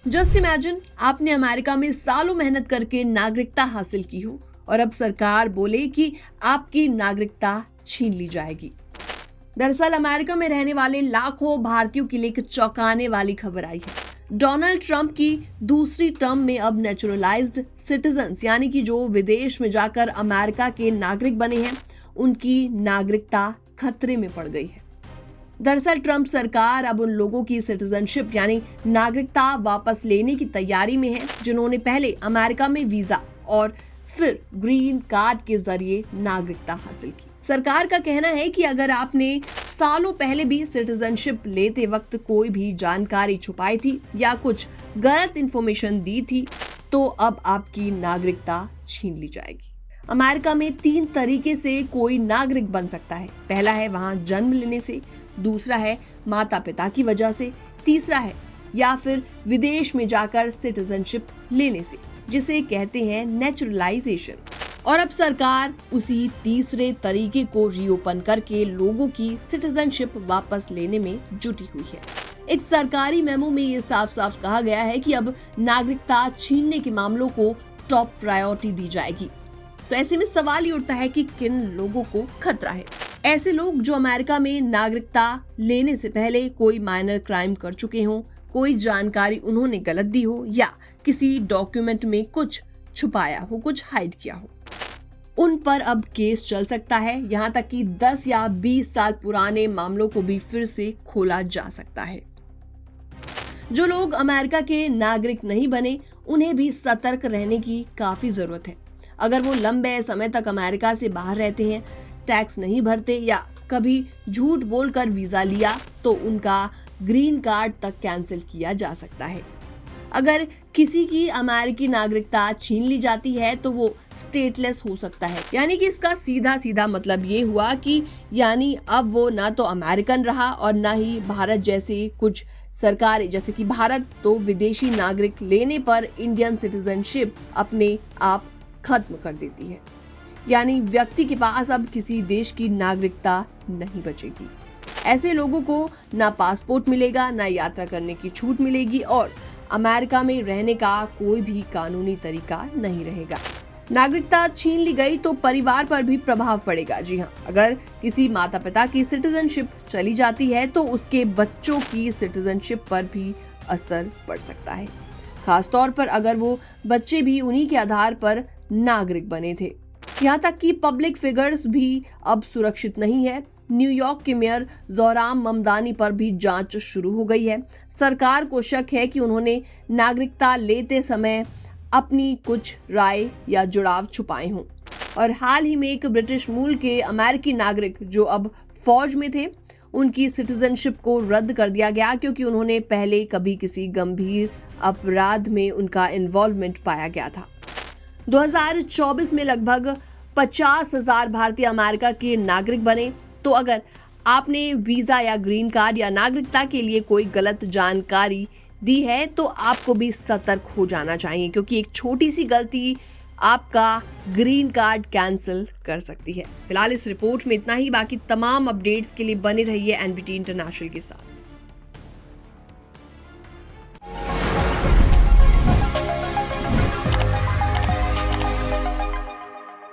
Just imagine आपने America में सालों मेहनत करके नागरिकता हासिल की हो और अब सरकार बोले कि आपकी नागरिकता छीन ली जाएगी। दरअसल अमेरिका में रहने वाले लाखों भारतीयों के लिए एक चौंकाने वाली खबर आई है। डोनाल्ड ट्रंप की दूसरी टर्म में अब नेचुरलाइज्ड सिटीजन्स यानी कि जो विदेश में जाकर अमेरिका के नागरिक बने हैं, उनकी नागरिकता खतरे में पड़ गई है। दरअसल ट्रंप सरकार अब उन लोगों की सिटीजनशिप यानी नागरिकता वापस लेने की तैयारी में है जिन्होंने पहले अमेरिका में वीजा और फिर ग्रीन कार्ड के जरिए नागरिकता हासिल की। सरकार का कहना है कि अगर आपने सालों पहले भी सिटीजनशिप लेते वक्त कोई भी जानकारी छुपाई थी या कुछ गलत इंफॉर्मेशन दी थी तो अब आपकी नागरिकता छीन ली जाएगी। अमेरिका में 3 तरीके से कोई नागरिक बन सकता है। पहला है वहां जन्म लेने से, दूसरा है माता पिता की वजह से, तीसरा है या फिर विदेश में जाकर सिटीजनशिप लेने से, जिसे कहते हैं नेचुरलाइजेशन। और अब सरकार उसी तीसरे तरीके को रीओपन करके लोगों की सिटीजनशिप वापस लेने में जुटी हुई है। एक सरकारी मेमो में ये साफ साफ कहा गया है कि अब नागरिकता छीनने के मामलों को टॉप प्रायोरिटी दी जाएगी। तो ऐसे में सवाल ये उठता है कि किन लोगों को खतरा है। ऐसे लोग जो अमेरिका में नागरिकता लेने से पहले कोई माइनर क्राइम कर चुके हों, कोई जानकारी उन्होंने गलत दी हो या किसी डॉक्यूमेंट में कुछ छुपाया हो, कुछ हाइड किया हो, उन पर अब केस चल सकता है। यहाँ तक कि 10 या 20 साल पुराने मामलों को भी फिर से खोला जा सकता है। जो लोग अमेरिका के नागरिक नहीं बने, उन्हें भी सतर्क रहने की काफी जरूरत है। अगर वो लंबे समय तक अमेरिका से बाहर रहते हैं, टैक्स नहीं भरते या कभी झूठ बोलकर वीजा लिया तो उनका ग्रीन कार्ड तक कैंसिल किया जा सकता है। अगर किसी की अमेरिकी नागरिकता छीन ली जाती है तो वो स्टेटलेस हो सकता है। यानी कि इसका सीधा सीधा मतलब ये हुआ कि यानी अब वो ना तो अमेरिकन रहा और ना ही भारत जैसे कुछ सरकारें, जैसे कि भारत तो विदेशी नागरिक लेने पर इंडियन सिटीजनशिप अपने आप खत्म कर देती है। यानी व्यक्ति के पास अब किसी देश की नागरिकता नहीं बचेगी। ऐसे लोगों को ना पासपोर्ट मिलेगा, ना यात्रा करने की छूट मिलेगी और अमेरिका में रहने का कोई भी कानूनी तरीका नहीं रहेगा। नागरिकता छीन ली गई तो परिवार पर भी प्रभाव पड़ेगा। जी हाँ, अगर किसी माता पिता की सिटीजनशिप चली जाती है तो उसके बच्चों की सिटीजनशिप पर भी असर पड़ सकता है, खासतौर पर अगर वो बच्चे भी उन्हीं के आधार पर नागरिक बने थे। यहाँ तक कि पब्लिक फिगर्स भी अब सुरक्षित नहीं है। न्यूयॉर्क के मेयर जोहराम ममदानी पर भी जांच शुरू हो गई है। सरकार को शक है कि उन्होंने नागरिकता लेते समय अपनी कुछ राय या जुड़ाव छुपाए हों। और हाल ही में एक ब्रिटिश मूल के अमेरिकी नागरिक जो अब फौज में थे, उनकी सिटीजनशिप को रद्द कर दिया गया क्योंकि उन्होंने पहले कभी किसी गंभीर अपराध में उनका इन्वॉल्वमेंट पाया गया था। 2024 में लगभग 50,000 भारतीय अमेरिका के नागरिक बने। तो अगर आपने वीजा या ग्रीन कार्ड या नागरिकता के लिए कोई गलत जानकारी दी है तो आपको भी सतर्क हो जाना चाहिए, क्योंकि एक छोटी सी गलती आपका ग्रीन कार्ड कैंसिल कर सकती है। फिलहाल इस रिपोर्ट में इतना ही। बाकी तमाम अपडेट्स के लिए बने रहिए एनबीटी इंटरनेशनल के साथ।